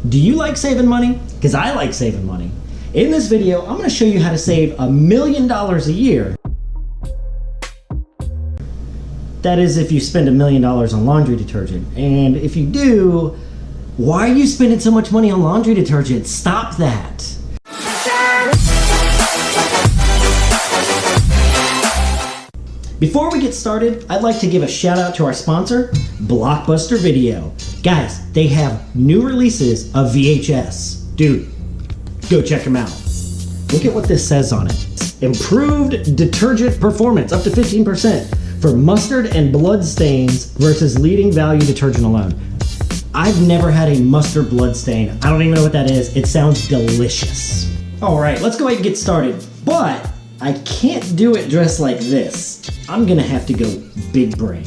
Do you like saving money? Because I like saving money. In this video, I'm going to show you how to save $1 million a year. That is if you spend $1 million on laundry detergent. And if you do, why are you spending so much money on laundry detergent? Stop that. Before we get started, I'd like to give a shout out to our sponsor, Blockbuster Video. Guys, they have new releases of VHS. Dude, go check them out. Look at what this says on it. Improved detergent performance, up to 15% for mustard and blood stains versus leading value detergent alone. I've never had a mustard blood stain. I don't even know what that is. It sounds delicious. All right, let's go ahead and get started. But I can't do it dressed like this. I'm gonna have to go big brain.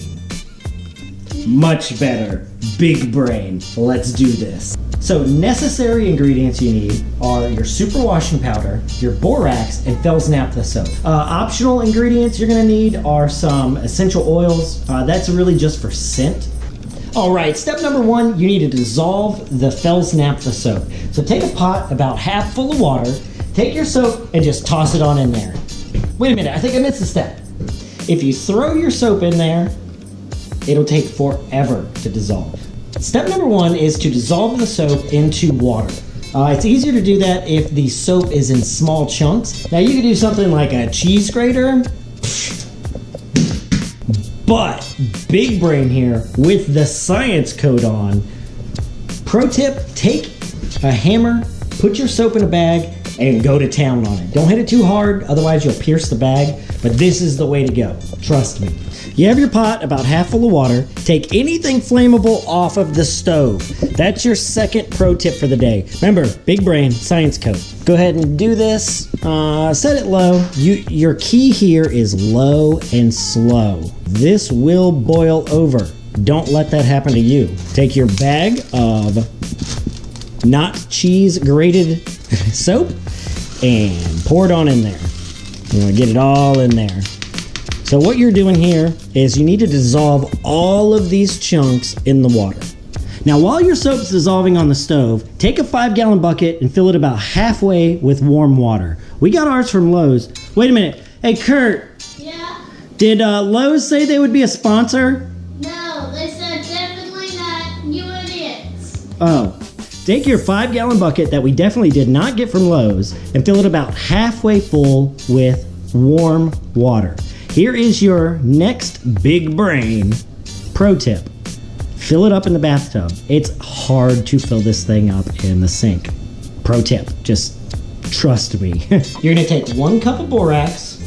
Much better, big brain. Let's do this. So necessary ingredients you need are your super washing powder, your borax, and Fels Naptha soap. Optional ingredients you're gonna need are some essential oils. That's really just for scent. All right, step number one, you need to dissolve the Fels Naptha soap. So take a pot about half full of water, take your soap and just toss it on in there. Wait a minute, I think I missed a step. If you throw your soap in there, it'll take forever to dissolve. Step number one is to dissolve the soap into water. It's easier to do that if the soap is in small chunks. Now you can do something like a cheese grater, but big brain here with the science coat on. Pro tip, take a hammer, put your soap in a bag, and go to town on it. Don't hit it too hard, otherwise you'll pierce the bag, but this is the way to go, trust me. You have your pot about half full of water. Take anything flammable off of the stove. That's your second pro tip for the day. Remember, big brain, science code. Go ahead and do this, set it low. Your key here is low and slow. This will boil over. Don't let that happen to you. Take your bag of not cheese grated soap and pour it on in there. You want to get it all in there. So what you're doing here is you need to dissolve all of these chunks in the water. Now while your soap's dissolving on the stove, take a 5-gallon bucket and fill it about halfway with warm water. We got ours from Lowe's. Wait a minute. Hey Kurt. Yeah? Did Lowe's say they would be a sponsor? No, they said definitely not. You idiots. Oh. Take your 5-gallon bucket that we definitely did not get from Lowe's and fill it about halfway full with warm water. Here is your next big brain pro tip. Fill it up in the bathtub. It's hard to fill this thing up in the sink. Pro tip, just trust me. You're gonna take 1 cup of borax,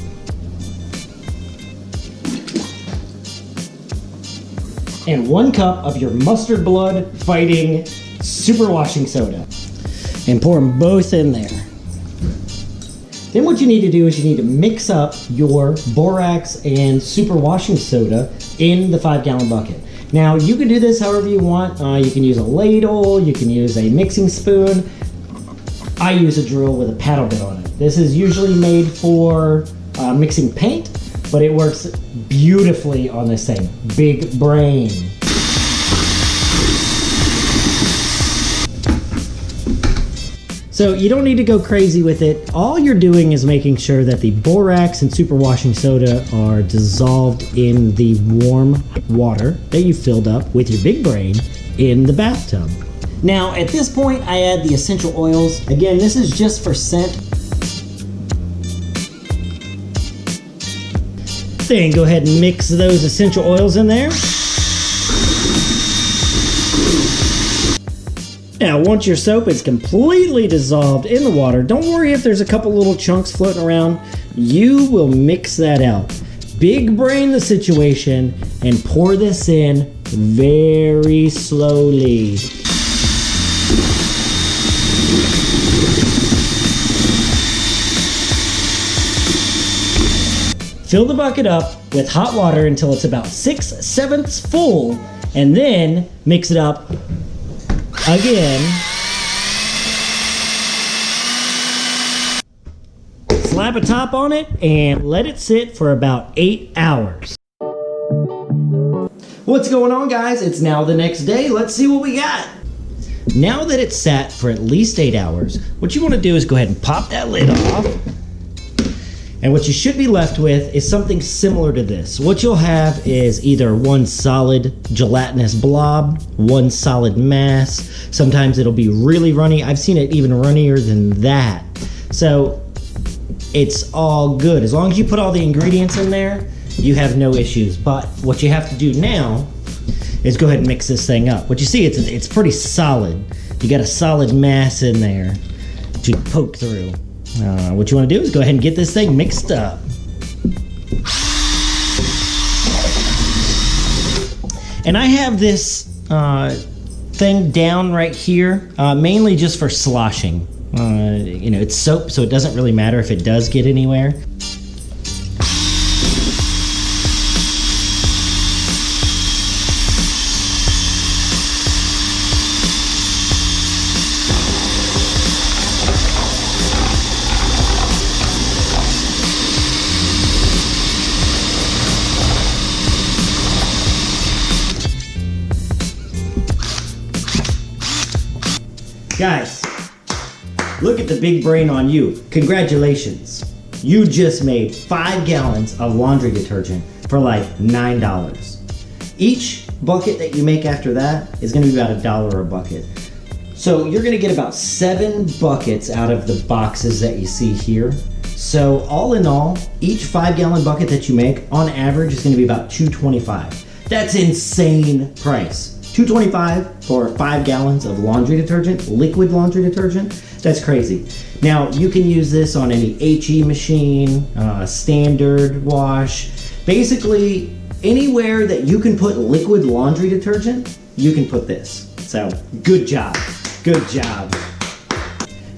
and 1 cup of your mustard blood fighting super washing soda, and pour them both in there. Then what you need to do is you need to mix up your borax and super washing soda in the 5-gallon bucket. Now you can do this however you want. You can use a ladle, you can use a mixing spoon. I use a drill with a paddle bit on it. This is usually made for mixing paint, but it works beautifully on this thing. Big brain. So you don't need to go crazy with it. All you're doing is making sure that the borax and super washing soda are dissolved in the warm water that you filled up with your big brain in the bathtub. Now at this point I add the essential oils. Again, this is just for scent. Then go ahead and mix those essential oils in there. Now, once your soap is completely dissolved in the water, don't worry if there's a couple little chunks floating around. You will mix that out. Big brain the situation and pour this in very slowly. Fill the bucket up with hot water until it's about 6/7 full, and then mix it up again. Slap a top on it and let it sit for about 8 hours. What's going on, guys? It's now the next day. Let's see what we got. Now that it's sat for at least 8 hours, what you want to do is go ahead and pop that lid off. And what you should be left with is something similar to this. What you'll have is either one solid gelatinous blob, one solid mass. Sometimes it'll be really runny. I've seen it even runnier than that. So it's all good. As long as you put all the ingredients in there, you have no issues. But what you have to do now is go ahead and mix this thing up. What you see, it's pretty solid. You got a solid mass in there to poke through. What you want to do is go ahead and get this thing mixed up. And I have this thing down right here, mainly just for sloshing. You know, it's soap, so it doesn't really matter if it does get anywhere. Guys, look at the big brain on you. Congratulations. You just made 5 gallons of laundry detergent for like $9. Each bucket that you make after that is gonna be about $1 a bucket. So you're gonna get about 7 buckets out of the boxes that you see here. So all in all, each 5-gallon bucket that you make on average is gonna be about $2.25. That's insane price. $2.25 for 5 gallons of laundry detergent, liquid laundry detergent. That's crazy. Now, you can use this on any HE machine, standard wash. Basically, anywhere that you can put liquid laundry detergent, you can put this. So, good job. Good job.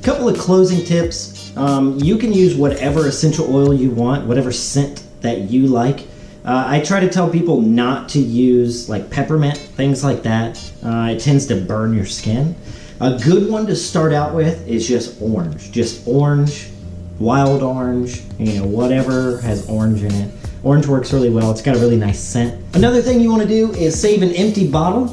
Couple of closing tips. You can use whatever essential oil you want, whatever scent that you like. I try to tell people not to use like peppermint, things like that. It tends to burn your skin. A good one to start out with is just orange. Just orange, wild orange, you know, whatever has orange in it. Orange works really well. It's got a really nice scent. Another thing you want to do is save an empty bottle.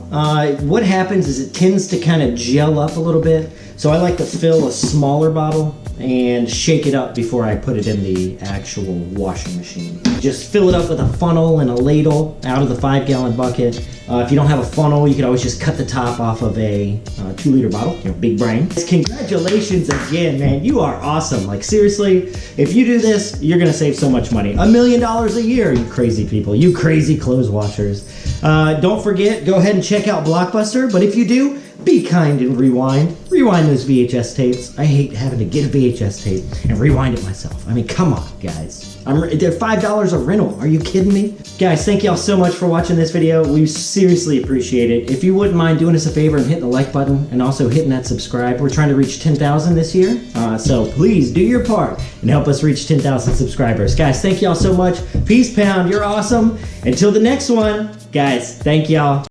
What happens is it tends to kind of gel up a little bit. So I like to fill a smaller bottle and shake it up before I put it in the actual washing machine. Just fill it up with a funnel and a ladle out of the 5-gallon bucket. If you don't have a funnel, you can always just cut the top off of a 2-liter bottle, you know, big brain. Congratulations again, man. You are awesome. Like seriously, if you do this, you're gonna save so much money. $1 million a year, you crazy people, you crazy clothes washers. Don't forget, go ahead and check out Blockbuster, but if you do, be kind and rewind. Rewind those VHS tapes. I hate having to get a VHS tape and rewind it myself. I mean, come on, guys. They're $5 a rental. Are you kidding me? Guys, thank y'all so much for watching this video. We seriously appreciate it. If you wouldn't mind doing us a favor and hitting the like button and also hitting that subscribe. We're trying to reach 10,000 this year. So please do your part and help us reach 10,000 subscribers. Guys, thank y'all so much. Peace pound. You're awesome. Until the next one, guys, thank y'all.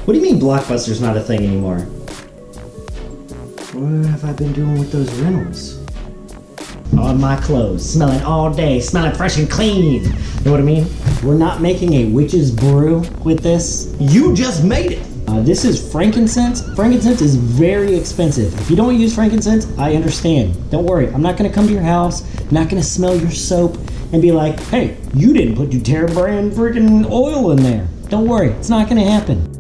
What do you mean Blockbuster's not a thing anymore? What have I been doing with those rentals? On my clothes, smelling all day, smelling fresh and clean. You know what I mean? We're not making a witch's brew with this. You just made it. This is frankincense. Frankincense is very expensive. If you don't use frankincense, I understand. Don't worry, I'm not gonna come to your house, not gonna smell your soap and be like, hey, you didn't put Doterra brand freaking oil in there. Don't worry, it's not gonna happen.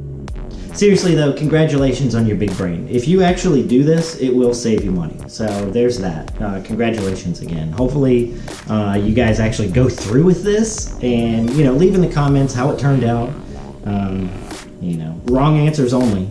Seriously though, congratulations on your big brain. If you actually do this, it will save you money. So there's that. Congratulations again. Hopefully you guys actually go through with this and, you know, leave in the comments how it turned out. You know, wrong answers only.